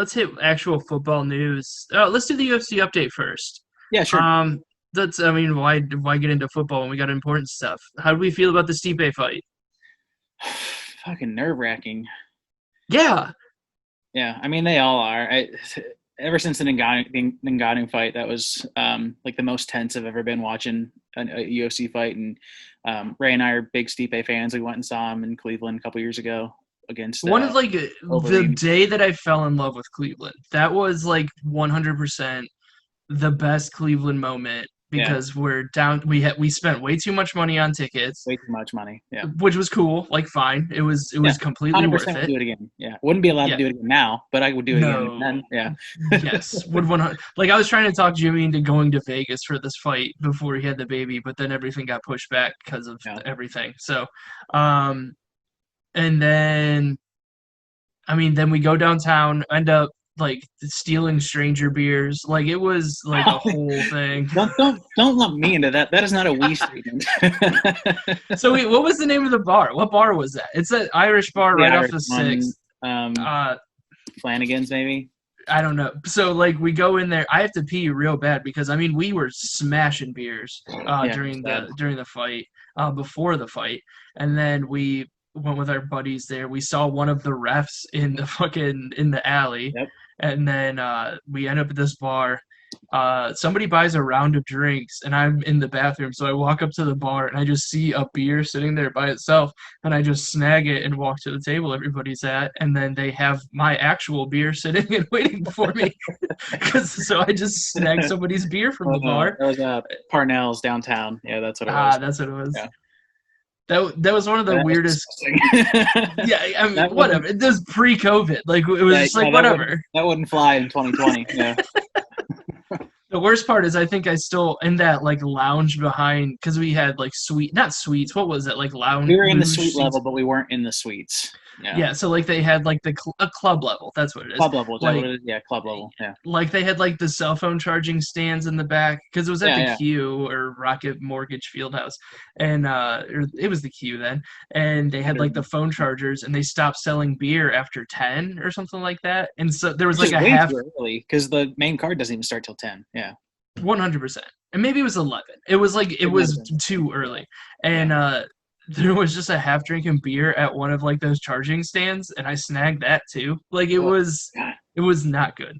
let's hit actual football news. Let's do the UFC update first. Yeah, sure. Um, I mean, why get into football when we got important stuff? How do we feel about the Stipe fight? Fucking nerve-wracking. Yeah, Yeah, I mean they all are. Ever since the Ngannou fight, that was like the most tense I've ever been watching a UFC fight. And Ray and I are big Stipe fans. We went and saw him in Cleveland a couple years ago against one of like the Overeem. day that I fell in love with Cleveland. That was like 100% the best Cleveland moment Yeah, because we're down. We spent way too much money on tickets, way too much money. Yeah, which was cool. Like fine, it was yeah, completely worth 100% would it. do it again. Yeah, wouldn't be allowed to Yeah, do it again now, but I would do it again no. then. Yeah, Yes, would 100. Like I was trying to talk Jimmy into going to Vegas for this fight before he had the baby, but then everything got pushed back because of yeah. everything. So, um, and then I mean, then we go downtown, end up like stealing stranger beers. Like it was like a whole thing. don't lump me into that. That is not a we statement. So wait, what was the name of the bar? What bar was that? It's an Irish bar The right off Irish the one, Sixth. um, Uh, Flanagan's maybe. I don't know. So like we go in there. I have to pee real bad because I mean we were smashing beers Yeah, it was during bad. the fight, before the fight, and then we went with our buddies there. We saw one of the refs in the fucking in the alley, Yep. and then we end up at this bar. Somebody buys a round of drinks, and I'm in the bathroom. So I walk up to the bar, and I just see a beer sitting there by itself, and I just snag it and walk to the table everybody's at, and then they have my actual beer sitting and waiting for me. So I just snagged somebody's beer from the bar. That was Parnell's downtown. Yeah, that's what it was. That's what it was. Yeah, That was one of the that was weirdest. disgusting. Yeah, I mean, That whatever. wouldn't. It was pre-COVID. Like it was Yeah, just yeah, like whatever. that wouldn't fly in 2020. Yeah, The worst part is I think I still in that like lounge behind because we had like not suites. What was it like we lounge were in the luge suite seats? level, but we weren't in the suites. Yeah, Yeah, so like they had like a club level. That's what it is. club level. Is that what Like it is? Yeah, club level. Yeah, they had like the cell phone charging stands in the back because it was at yeah, the yeah. Q or Rocket Mortgage Fieldhouse, and or it was the Q then, and they had like the phone chargers, and they stopped selling beer after 10 or something like that, and so there was Which like is a way half too early because the main card doesn't even start till 10. Yeah, 100%, and maybe it was 11. It was like it it might have was been. too Yeah, early, yeah. and there was just a half drinking beer at one of like those charging stands, and I snagged that too. Like Oh, God. it was not good.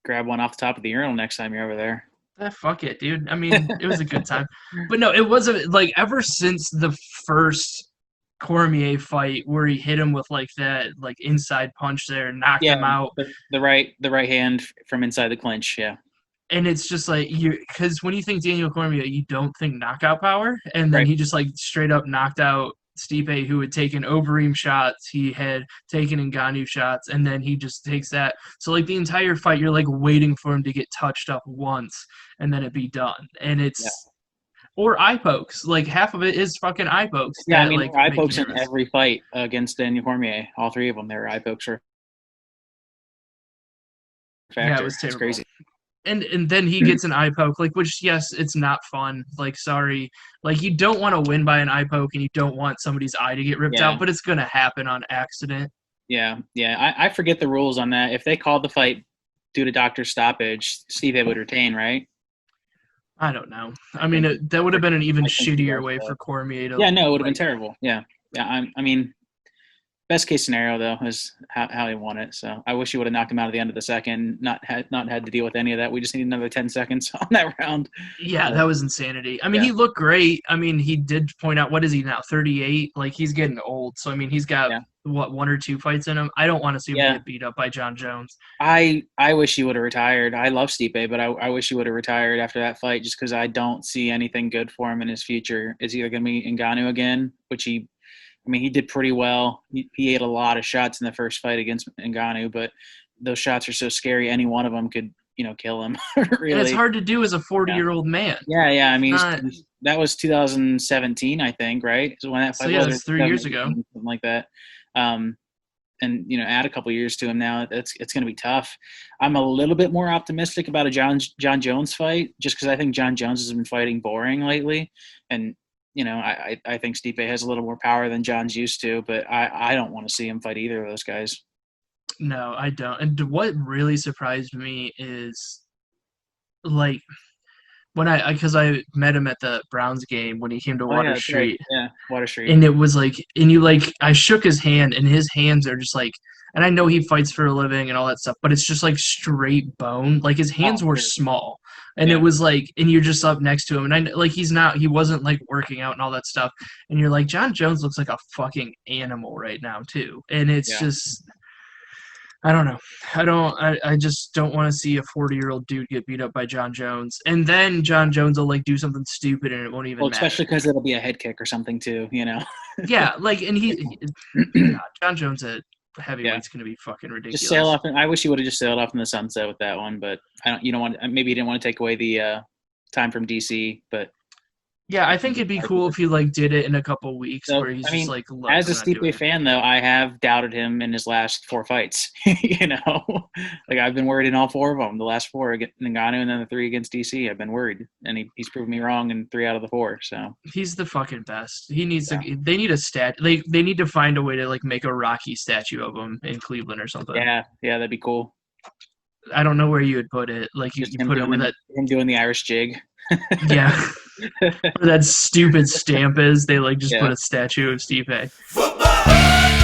Grab one off the top of the urinal next time you're over there. Fuck it, dude. I mean, it was a good time. But no, it wasn't like ever since the first Cormier fight where he hit him with like that like inside punch there and knocked Yeah, him out. the right hand from inside the clinch. Yeah, And it's just like you because when you think Daniel Cormier, you don't think knockout power. And then right. he just like straight up knocked out Stipe, who had taken Overeem shots, he had taken Ngannou shots, and then he just takes that. So like the entire fight, you're like waiting for him to get touched up once, and then it be done. And Yeah, it's or eye pokes. Like half of it is fucking eye pokes yeah. I that mean, like there were eye make you pokes in nervous. every fight against Daniel Cormier. All three of them, there were eye pokes for a Yeah, it factor. was It's terrible. crazy. And then he gets an eye poke, like which yes, it's not fun. Like sorry, like you don't want to win by an eye poke, and you don't want somebody's eye to get ripped Yeah, out, but it's gonna happen on accident. yeah, yeah. I forget the rules on that. If they called the fight due to doctor stoppage, Steve would retain, right? I don't know. I I mean, think. that would have been an even I think he shittier was. way for Cormier to Yeah, no, it would have been like. terrible. Yeah, yeah. I mean, best case scenario though is how he won it. So I wish he would have knocked him out at the end of the second, not had to deal with any of that. We just need another 10 seconds on that round. Yeah, But that was insanity. I mean, yeah, he looked great. I mean, he did point out what is he now, 38? Like he's getting old. So I mean, he's got yeah, what one or two fights in him. I don't want to see him yeah. get beat up by John Jones. I wish he would have retired. I love Stipe, but I wish he would have retired after that fight just because I don't see anything good for him in his future. It's either going to be Ngannou again, which I mean, he did pretty well. He ate a lot of shots in the first fight against Ngannou, but those shots are so scary. Any one of them could, kill him. And it's Really. hard to do as a Yeah. 40-year-old man. Yeah, yeah. I It's mean, not. that was 2017, I think, right? So when that So fight yeah, was, or it's 3 years ago. 2018, something like that. Um, and add a couple years to him now, it's going to be tough. I'm a little bit more optimistic about a John Jones fight, just because I think John Jones has been fighting boring lately, and I think Stipe has a little more power than John's used to, but I don't want to see him fight either of those guys. No, I don't. And what really surprised me is like when because I met him at the Browns game when he came to Oh Water yeah, that's right. Street, Yeah, Water Street. and it was like, and you like, I shook his hand, and his hands are just like, and I know he fights for a living and all that stuff, but it's just like straight bone. Like his Oh, hands were sure. small, and it Yeah, was like, and you're just up next to him, and like he wasn't like working out and all that stuff, and you're like, John Jones looks like a fucking animal right now too, and it's yeah. just. I don't know. I just don't want to see a 40-year-old dude get beat up by John Jones. And then John Jones will like do something stupid and it won't Well, even especially matter. because it'll be a head kick or something too. Yeah, like and God, John Jones at Yeah. heavyweight's gonna be fucking Just sail ridiculous. off. And I wish he would have just sailed off in the sunset with that one, but I don't. You don't want. Maybe he didn't want to take away the time from DC, but Yeah, I I think think it's it'd be hard cool to. if he like did it in a couple weeks So where he's I just mean, like, look, as I'm a not doing Stipe it. fan, though, I have doubted him in his last four fights. Like I've been worried in all four of them. The last four against Ngannou and then the three against DC. I've been worried, and he's proven me wrong in three out of the four. So He's the fucking best. He needs to. yeah, They need a they need to find a way to like make a Rocky statue of him in Cleveland or something. yeah, that'd be cool. I don't know where you would put it. Like Just you put it with that. him doing the Irish jig. Yeah. Where that stupid stamp is, they like just put Yeah. a statue of Stipe. Football!